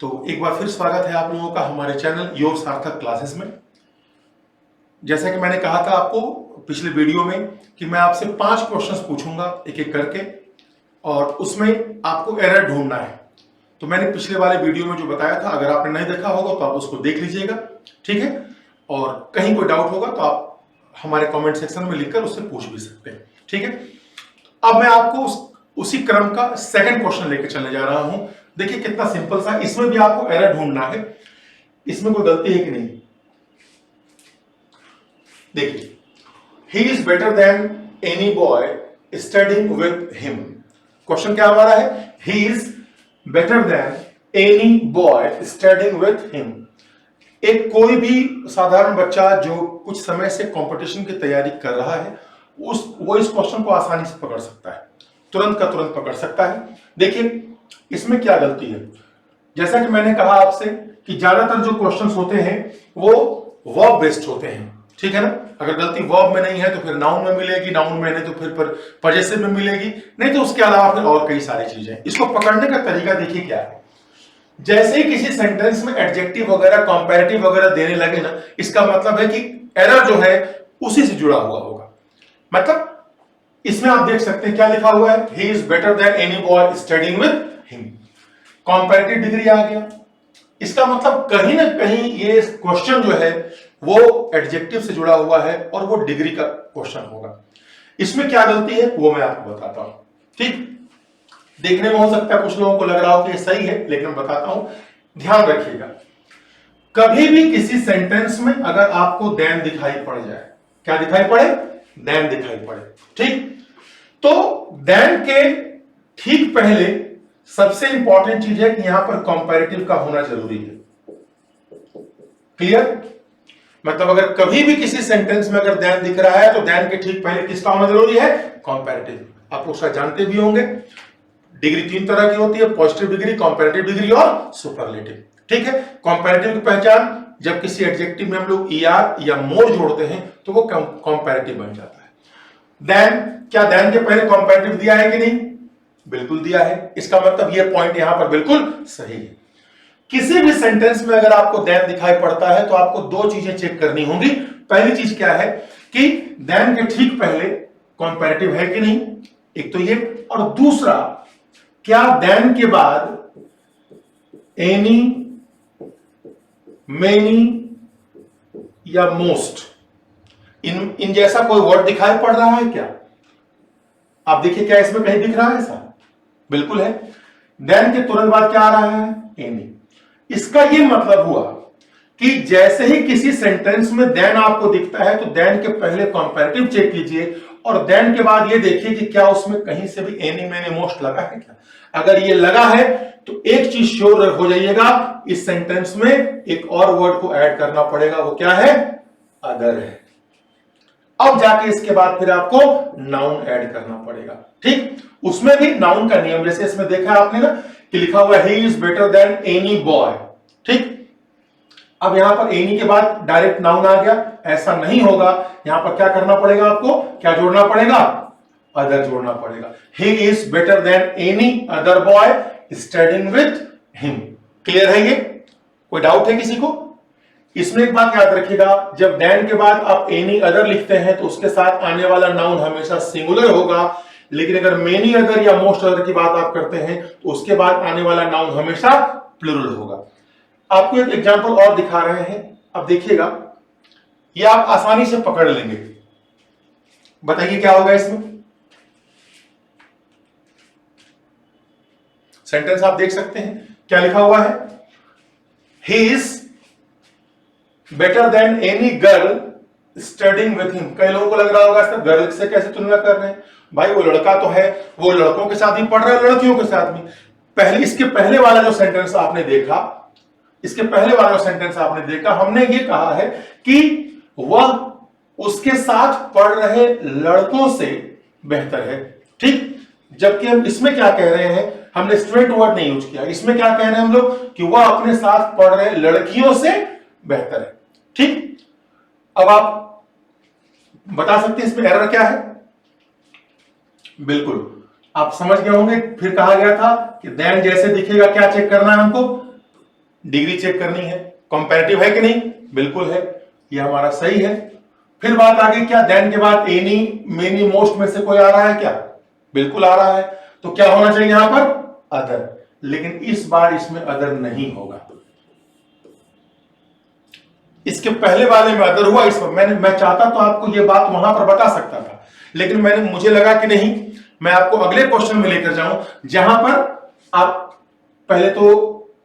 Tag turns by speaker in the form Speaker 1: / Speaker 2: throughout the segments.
Speaker 1: तो एक बार फिर स्वागत है आप लोगों का हमारे चैनल योर सार्थक क्लासेस में। जैसा कि मैंने कहा था आपको पिछले वीडियो में कि मैं आपसे 5 क्वेश्चंस पूछूंगा एक एक करके और उसमें आपको एरर ढूंढना है। तो मैंने पिछले वाले वीडियो में जो बताया था, अगर आपने नहीं देखा होगा तो आप उसको देख लीजिएगा, ठीक है। और कहीं कोई डाउट होगा तो आप हमारे कमेंट सेक्शन में लिखकर उससे पूछ भी सकते हैं, ठीक है। अब मैं आपको उसी क्रम का सेकंड क्वेश्चन लेकर चलने जा रहा हूं। देखिए कितना सिंपल सा, इसमें भी आपको एरर ढूंढना है। इसमें कोई गलती है कि नहीं? देखिए, ही is better than any boy studying with him. Question क्या हमारा है? He is better than any boy studying with him. एक कोई भी साधारण बच्चा जो कुछ समय से कंपटीशन की तैयारी कर रहा है वो इस क्वेश्चन को आसानी से पकड़ सकता है, तुरंत का तुरंत पकड़ सकता है। देखिए इसमें क्या गलती है। जैसा कि मैंने कहा आपसे कि ज्यादातर जो क्वेश्चंस होते हैं वो वर्ब बेस्ड होते हैं, ठीक है ना। अगर गलती वर्ब में नहीं है तो फिर नाउन में मिलेगी, नाउन में नहीं तो फिर पजेसिव में मिलेगी, नहीं तो उसके अलावा फिर और कई सारी चीजें। इसको पकड़ने का तरीका देखिए क्या है। जैसे ही किसी सेंटेंस में एडजेक्टिव वगैरह कंपैरेटिव वगैरह देने लगे ना, इसका मतलब है कि एरर जो है उसी से जुड़ा हुआ होगा। मतलब इसमें आप देख सकते हैं क्या लिखा हुआ है, he is better than any boy studying with him. Comparative degree आ गया, इसका मतलब कहीं ना कहीं ये क्वेश्चन जो है वो एडजेक्टिव से जुड़ा हुआ है और वो डिग्री का क्वेश्चन होगा। इसमें क्या गलती है वो मैं आपको बताता हूं, ठीक। देखने में हो सकता है कुछ लोगों को लग रहा हो कि ये सही है, लेकिन बताता हूं, ध्यान रखिएगा। कभी भी किसी सेंटेंस में अगर आपको देन दिखाई पड़ जाए, क्या दिखाई पड़े? देन दिखाई पड़े, ठीक। तो देन के ठीक पहले सबसे इंपॉर्टेंट चीज है कि यहां पर कंपैरेटिव का होना जरूरी है। क्लियर? मतलब अगर कभी भी किसी सेंटेंस में अगर देन दिख रहा है तो देन के ठीक पहले किसका होना जरूरी है? कंपैरेटिव। आप उसका जानते भी होंगे, डिग्री 3 तरह की होती है, पॉजिटिव डिग्री, कंपैरेटिव डिग्री और सुपरलेटिव, ठीक है। कंपैरेटिव की पहचान, जब किसी एडजेक्टिव में हम लोग ईआर या मोर जोड़ते हैं तो वो कंपैरेटिव बन जाता है। देन, क्या देन के पहले कंपैरेटिव दिया है कि नहीं? बिल्कुल दिया है। इसका मतलब ये पॉइंट यहां पर बिल्कुल सही है। किसी भी सेंटेंस में अगर आपको देन दिखाई पड़ता है तो आपको 2 चीजें चेक करनी होंगी। पहली चीज क्या है कि देन के ठीक पहले कंपैरेटिव है कि नहीं, एक तो ये, और दूसरा क्या देन के बाद एनी, मेनी या मोस्ट इन जैसा कोई वर्ड दिखाई पड़ रहा है क्या? आप देखिए क्या इसमें कहीं दिख रहा है ऐसा? बिल्कुल है। देन के तुरंत बाद क्या आ रहा है? एनी। इसका यह मतलब हुआ कि जैसे ही किसी सेंटेंस में देन आपको दिखता है तो देन के पहले कंपैरेटिव चेक कीजिए और देन के बाद ये देखिए कि क्या उसमें कहीं से भी एनी, मेनी, मोस्ट लगा है क्या। अगर ये लगा है तो एक चीज श्योर हो जाइएगा, इस सेंटेंस में एक और वर्ड को ऐड करना पड़ेगा। वो क्या है? अदर है। अब जाके इसके बाद फिर आपको नाउन ऐड करना पड़ेगा, ठीक। उसमें भी नाउन का नियम, जैसे इसमें देखा आपने ना कि लिखा हुआ है he is better than any boy, ठीक। अब यहां पर एनी के बाद डायरेक्ट नाउन आ गया, ऐसा नहीं होगा। यहां पर क्या करना पड़ेगा आपको? क्या जोड़ना पड़ेगा? अदर जोड़ना पड़ेगा। ही is better than any other boy studying with him. Clear है? ये कोई डाउट है किसी को? इसमें एक बात याद रखिएगा, जब देन के बाद आप एनी अदर लिखते हैं तो उसके साथ आने वाला नाउन हमेशा सिंगुलर होगा, लेकिन अगर मेनी अदर या मोस्ट अदर की बात आप करते हैं तो उसके बाद आने वाला नाउन हमेशा प्लूरल होगा। आपको एक एग्जांपल और दिखा रहे हैं, अब देखिएगा, ये आप आसानी से पकड़ लेंगे। बताइए क्या होगा इसमें? सेंटेंस आप देख सकते हैं, क्या लिखा हुआ है? He is better than any girl studying with him. कई लोगों को लग रहा होगा सर गर्ल से कैसे तुलना कर रहे हैं? भाई वो लड़का तो है, वो लड़कों के साथ भी पढ़ रहा है, लड़कियों के साथ भी। पहले इसके पहले वाला जो सेंटेंस आपने देखा, इसके पहले वाला जो सेंटेंस आपने देखा, हमने ये कहा है कि वह उसके साथ पढ़ रहे लड़कों से बेहतर है, ठीक। जबकि हम इसमें क्या कह रहे हैं, हमने स्ट्रेट वर्ड नहीं यूज किया। इसमें क्या कह रहे हैं हम लोग कि वह अपने साथ पढ़ रहे लड़कियों से बेहतर है, ठीक। अब आप बता सकते हैं इसमें एरर क्या है? बिल्कुल आप समझ गए होंगे। फिर कहा गया था कि देन जैसे दिखेगा क्या चेक करना है हमको? डिग्री चेक करनी है, कंपैरेटिव है कि नहीं, बिल्कुल है, ये हमारा सही है। फिर बात आ गई क्या देन के बाद एनी मेनी मोस्ट में से कोई आ रहा है क्या, बिल्कुल आ रहा है, तो क्या होना चाहिए यहां पर अदर, लेकिन इस बार इसमें अदर नहीं होगा। इसके पहले वाले में अदर हुआ, इस पर मैं चाहता तो आपको यह बात वहां पर बता सकता था, लेकिन मुझे लगा कि नहीं, मैं आपको अगले क्वेश्चन में लेकर जाऊं जहां पर आप पहले तो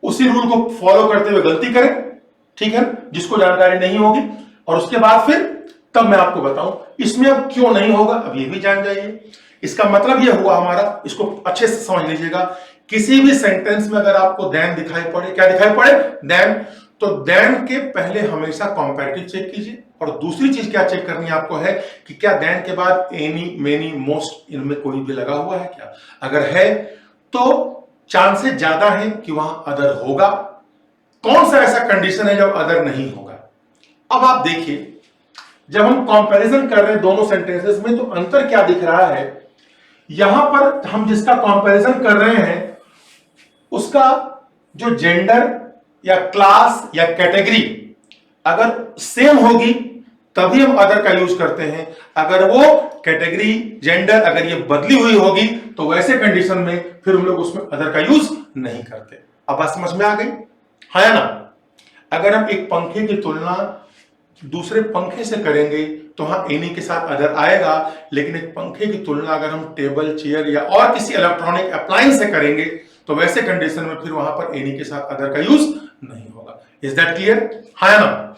Speaker 1: उसी रूल को फॉलो करते हुए गलती करें, ठीक है, जिसको जानकारी नहीं होगी, और उसके बाद फिर तब मैं आपको बताऊं इसमें अब क्यों नहीं होगा, अब ये भी जान जाइए। इसका मतलब यह हुआ हमारा, इसको अच्छे से समझ लीजिएगा, किसी भी सेंटेंस में अगर आपको देन दिखाई पड़े, क्या दिखाई पड़े, देन, तो देन के पहले हमेशा कंपैरेटिव चेक कीजिए, और दूसरी चीज क्या चेक करनी है आपको है कि क्या देन के बाद एनी मेनी मोस्ट इनमें कोई भी लगा हुआ है क्या, अगर है तो चांसेस ज्यादा है कि वहां अदर होगा। कौन सा ऐसा कंडीशन है जब अदर नहीं होगा। अब आप देखिए, जब हम कंपैरिजन कर रहे हैं दोनों सेंटेंसेस में, तो अंतर क्या दिख रहा है, यहां पर हम जिसका कंपैरिजन कर रहे हैं उसका जो जेंडर या क्लास या कैटेगरी अगर सेम होगी तभी हम अदर का यूज करते हैं, अगर वो कैटेगरी जेंडर अगर ये बदली हुई होगी तो वैसे कंडीशन में फिर हम लोग उसमें अदर का यूज नहीं करते। अब बात समझ में आ गई, है ना। अगर हम एक पंखे की तुलना दूसरे पंखे से करेंगे तो हाँ एनी के साथ अदर आएगा, लेकिन एक पंखे की तुलना अगर हम टेबल चेयर या और किसी इलेक्ट्रॉनिक अप्लायंस से करेंगे तो वैसे कंडीशन में फिर वहां पर एनी के साथ अदर का यूज नहीं होगा। इज दैट क्लियर, है ना।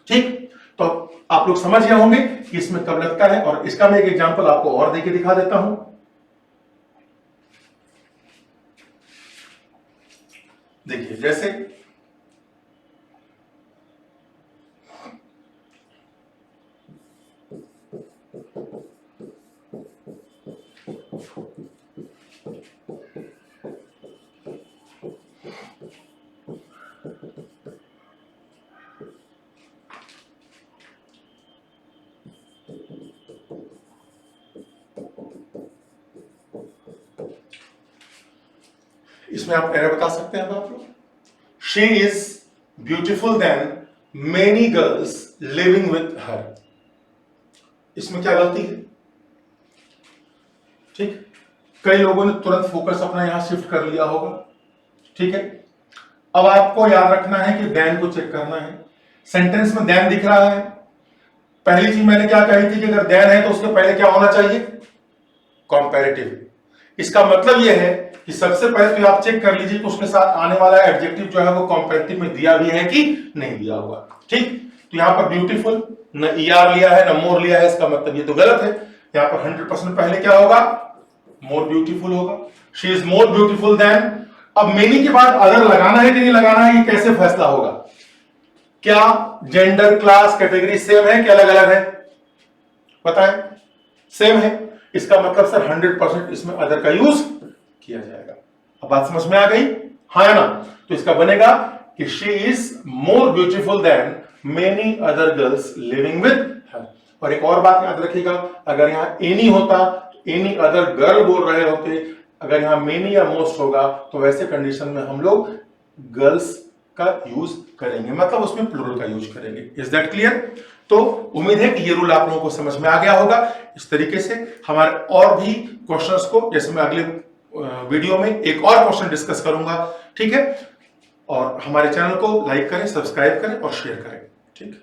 Speaker 1: ठीक, तो आप लोग समझ गए होंगे कि इसमें कब लगता है, और इसका मैं एक एग्जांपल आपको और देके दिखा देता हूं। देखिए, जैसे इसमें आप एरर बता सकते हैं आप लोग। She is beautiful than many girls living with her, इसमें क्या गलती है। ठीक, कई लोगों ने तुरंत फोकस अपना यहां शिफ्ट कर लिया होगा, ठीक है। अब आपको याद रखना है कि देन को चेक करना है। सेंटेंस में देन दिख रहा है, पहली चीज मैंने क्या कही थी कि अगर देन है तो उसके पहले क्या होना चाहिए, कंपैरेटिव। इसका मतलब यह है कि सबसे पहले तो आप चेक कर लीजिए कि उसके साथ आने वाला एडजेक्टिव जो है वो कंपैरेटिव में दिया भी है कि नहीं दिया हुआ। ठीक, तो यहां पर ब्यूटीफुल न ईआर लिया है न मोर लिया है, इसका मतलब ये तो गलत है। यहां पर 100% पहले क्या होगा, मोर ब्यूटीफुल होगा। She is more beautiful then. अब मेनी के बाद अदर लगाना है कि नहीं लगाना है, ये कैसे फैसला होगा। क्या जेंडर क्लास कैटेगरी सेम है कि अलग अलग है, पता है सेम है, इसका मतलब सर 100% इसमें अदर का यूज किया जाएगा। अब बात समझ में आ गई, हाँ ना। तो इसका बनेगा कि she is more beautiful then many other girls living with her. और एक और बात याद रखिएगा, अगर यहां एनी होता तो एनी अदर गर्ल बोल रहे होते, अगर यहां मेनी या मोस्ट होगा तो वैसे कंडीशन में हम लोग गर्ल्स का यूज करेंगे, मतलब उसमें प्लूरल का यूज करेंगे। Is that clear. तो उम्मीद है कि ये रूल आप लोगों को समझ में आ गया होगा। इस तरीके से हमारे और भी क्वेश्चंस को, जैसे मैं अगले वीडियो में एक और क्वेश्चन डिस्कस करूंगा, ठीक है। और हमारे चैनल को लाइक करें, सब्सक्राइब करें और शेयर करें, ठीक है।